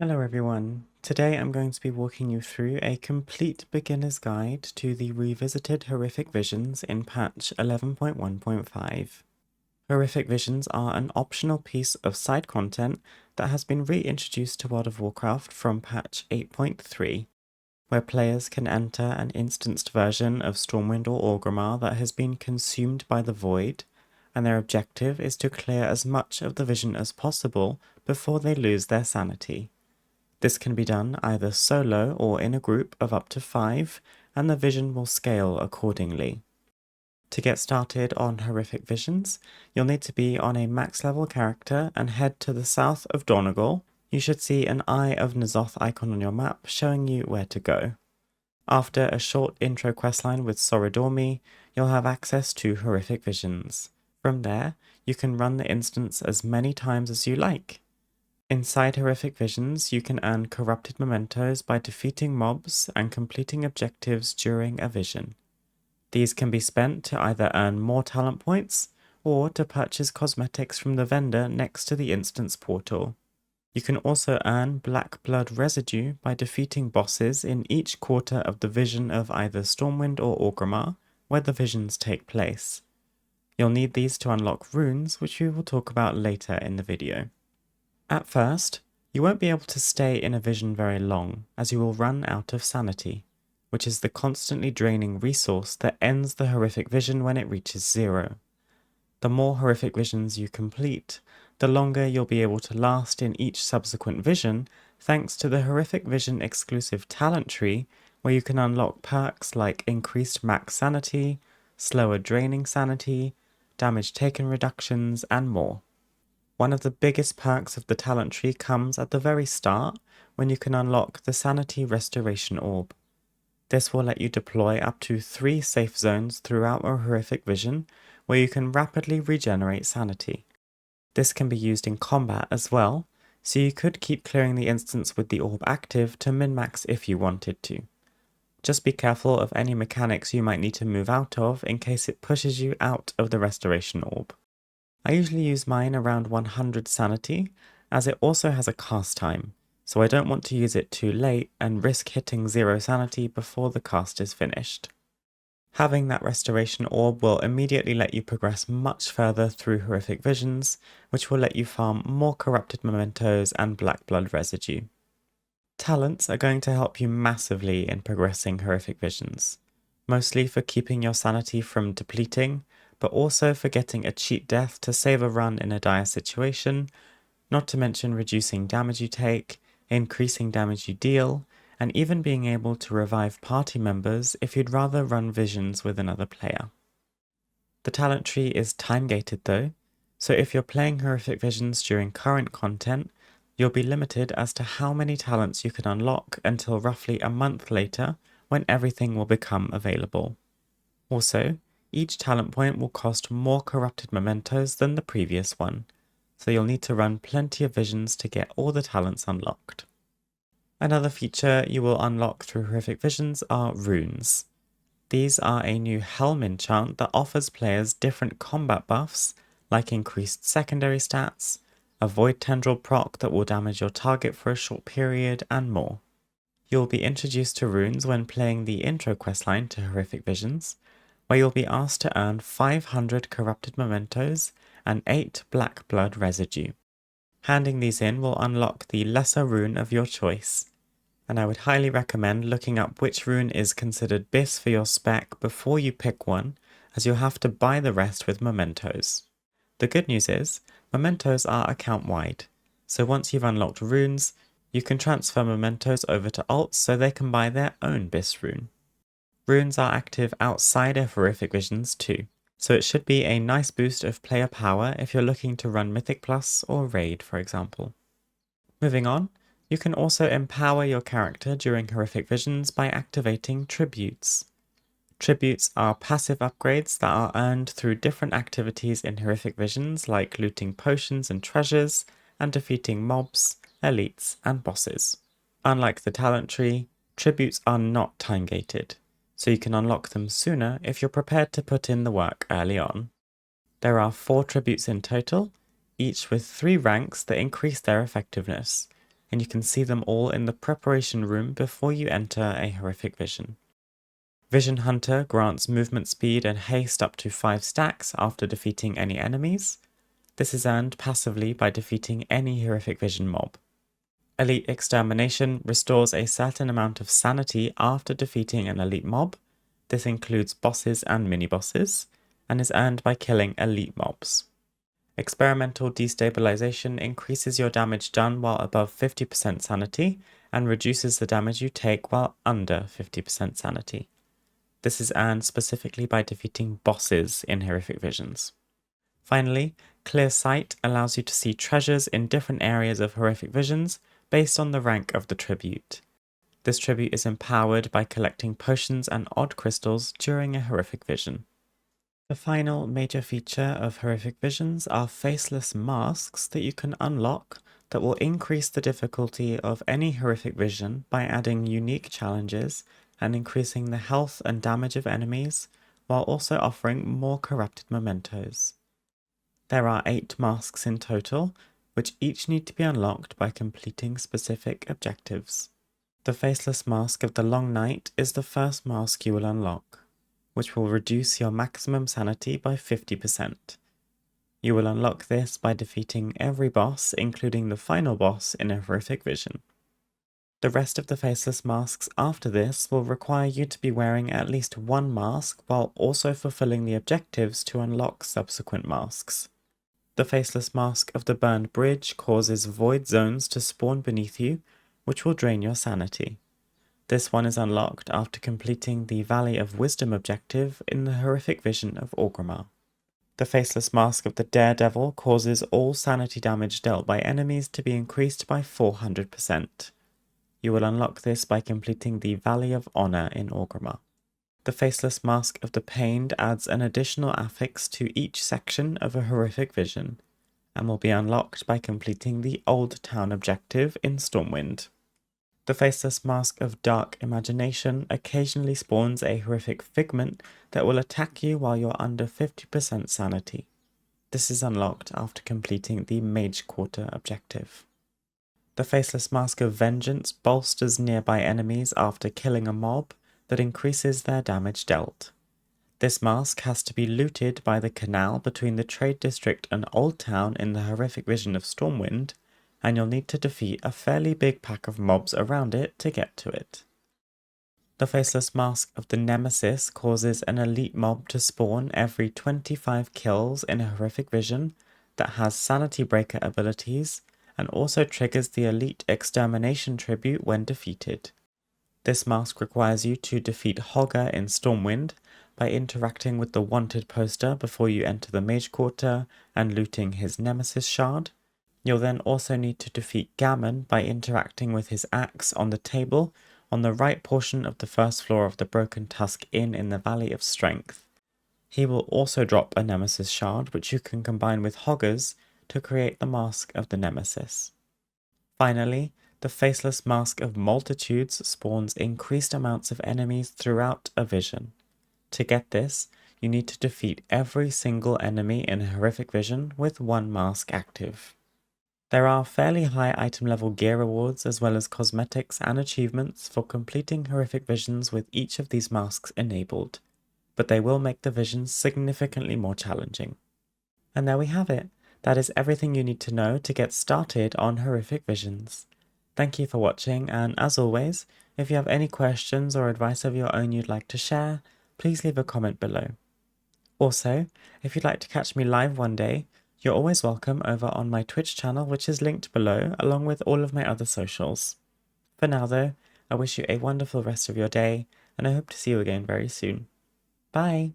Hello everyone, today I'm going to be walking you through a complete beginner's guide to the revisited Horrific Visions in patch 11.1.5. Horrific Visions are an optional piece of side content that has been reintroduced to World of Warcraft from patch 8.3, where players can enter an instanced version of Stormwind or Orgrimmar that has been consumed by the Void, and their objective is to clear as much of the vision as possible before they lose their sanity. This can be done either solo or in a group of up to 5, and the vision will scale accordingly. To get started on Horrific Visions, you'll need to be on a max level character and head to the south of Donegal. You should see an Eye of N'Zoth icon on your map showing you where to go. After a short intro questline with Soridormi, you'll have access to Horrific Visions. From there, you can run the instance as many times as you like. Inside Horrific Visions, you can earn corrupted mementos by defeating mobs and completing objectives during a vision. These can be spent to either earn more talent points or to purchase cosmetics from the vendor next to the instance portal. You can also earn black blood residue by defeating bosses in each quarter of the vision of either Stormwind or Orgrimmar, where the visions take place. You'll need these to unlock runes, which we will talk about later in the video. At first, you won't be able to stay in a vision very long, as you will run out of sanity, which is the constantly draining resource that ends the horrific vision when it reaches 0. The more horrific visions you complete, the longer you'll be able to last in each subsequent vision, thanks to the horrific vision exclusive talent tree, where you can unlock perks like increased max sanity, slower draining sanity, damage taken reductions, and more. One of the biggest perks of the talent tree comes at the very start, when you can unlock the Sanity Restoration Orb. This will let you deploy up to 3 safe zones throughout a horrific vision, where you can rapidly regenerate sanity. This can be used in combat as well, so you could keep clearing the instance with the orb active to min-max if you wanted to. Just be careful of any mechanics you might need to move out of in case it pushes you out of the Restoration Orb. I usually use mine around 100 sanity, as it also has a cast time, so I don't want to use it too late and risk hitting 0 sanity before the cast is finished. Having that restoration orb will immediately let you progress much further through horrific visions, which will let you farm more corrupted mementos and black blood residue. Talents are going to help you massively in progressing horrific visions, mostly for keeping your sanity from depleting, but also for getting a cheat death to save a run in a dire situation, not to mention reducing damage you take, increasing damage you deal, and even being able to revive party members if you'd rather run visions with another player. The talent tree is time-gated though, so if you're playing horrific visions during current content, you'll be limited as to how many talents you can unlock until roughly a month later, when everything will become available. Also, each talent point will cost more corrupted mementos than the previous one, so you'll need to run plenty of visions to get all the talents unlocked. Another feature you will unlock through horrific visions are runes. These are a new helm enchant that offers players different combat buffs, like increased secondary stats, a void tendril proc that will damage your target for a short period, and more. You'll be introduced to runes when playing the intro questline to horrific visions, where you'll be asked to earn 500 corrupted mementos and 8 black blood residue. Handing these in will unlock the lesser rune of your choice, and I would highly recommend looking up which rune is considered best for your spec before you pick one, as you'll have to buy the rest with mementos. The good news is, mementos are account-wide, so once you've unlocked runes, you can transfer mementos over to alts so they can buy their own BIS rune. Runes are active outside of horrific visions too, so it should be a nice boost of player power if you're looking to run Mythic Plus or Raid, for example. Moving on, you can also empower your character during horrific visions by activating tributes. Tributes are passive upgrades that are earned through different activities in horrific visions like looting potions and treasures, and defeating mobs, elites, and bosses. Unlike the talent tree, tributes are not time-gated, so you can unlock them sooner if you're prepared to put in the work early on. There are 4 tributes in total, each with 3 ranks that increase their effectiveness, and you can see them all in the preparation room before you enter a horrific vision. Vision Hunter grants movement speed and haste up to 5 stacks after defeating any enemies. This is earned passively by defeating any horrific vision mob. Elite Extermination restores a certain amount of sanity after defeating an elite mob. This includes bosses and mini-bosses, and is earned by killing elite mobs. Experimental Destabilization increases your damage done while above 50% sanity, and reduces the damage you take while under 50% sanity. This is earned specifically by defeating bosses in horrific visions. Finally, Clear Sight allows you to see treasures in different areas of horrific visions based on the rank of the tribute. This tribute is empowered by collecting potions and odd crystals during a horrific vision. The final major feature of horrific visions are Faceless Masks that you can unlock that will increase the difficulty of any horrific vision by adding unique challenges and increasing the health and damage of enemies, while also offering more corrupted mementos. There are 8 masks in total, which each need to be unlocked by completing specific objectives. The Faceless Mask of the Long Night is the first mask you will unlock, which will reduce your maximum sanity by 50%. You will unlock this by defeating every boss, including the final boss in a horrific vision. The rest of the Faceless Masks after this will require you to be wearing at least one mask while also fulfilling the objectives to unlock subsequent masks. The Faceless Mask of the Burned Bridge causes void zones to spawn beneath you, which will drain your sanity. This one is unlocked after completing the Valley of Wisdom objective in the horrific vision of Orgrimmar. The Faceless Mask of the Daredevil causes all sanity damage dealt by enemies to be increased by 400%. You will unlock this by completing the Valley of Honor in Orgrimmar. The Faceless Mask of the Pained adds an additional affix to each section of a horrific vision, and will be unlocked by completing the Old Town objective in Stormwind. The Faceless Mask of Dark Imagination occasionally spawns a horrific figment that will attack you while you're under 50% sanity. This is unlocked after completing the Mage Quarter objective. The Faceless Mask of Vengeance bolsters nearby enemies after killing a mob that increases their damage dealt. This mask has to be looted by the canal between the Trade District and Old Town in the horrific vision of Stormwind, and you'll need to defeat a fairly big pack of mobs around it to get to it. The Faceless Mask of the Nemesis causes an elite mob to spawn every 25 kills in a horrific vision that has Sanity Breaker abilities, and also triggers the Elite Extermination tribute when defeated. This mask requires you to defeat Hogger in Stormwind by interacting with the Wanted poster before you enter the Mage Quarter and looting his Nemesis shard. You'll then also need to defeat Gammon by interacting with his axe on the table on the right portion of the first floor of the Broken Tusk Inn in the Valley of Strength. He will also drop a Nemesis shard which you can combine with Hogger's to create the Mask of the Nemesis. Finally, the Faceless Mask of Multitudes spawns increased amounts of enemies throughout a vision. To get this, you need to defeat every single enemy in a horrific vision with one mask active. There are fairly high item level gear rewards as well as cosmetics and achievements for completing horrific visions with each of these masks enabled, but they will make the visions significantly more challenging. And there we have it. That is everything you need to know to get started on horrific visions. Thank you for watching, and as always, if you have any questions or advice of your own you'd like to share, please leave a comment below. Also, if you'd like to catch me live one day, you're always welcome over on my Twitch channel, which is linked below, along with all of my other socials. For now though, I wish you a wonderful rest of your day, and I hope to see you again very soon. Bye!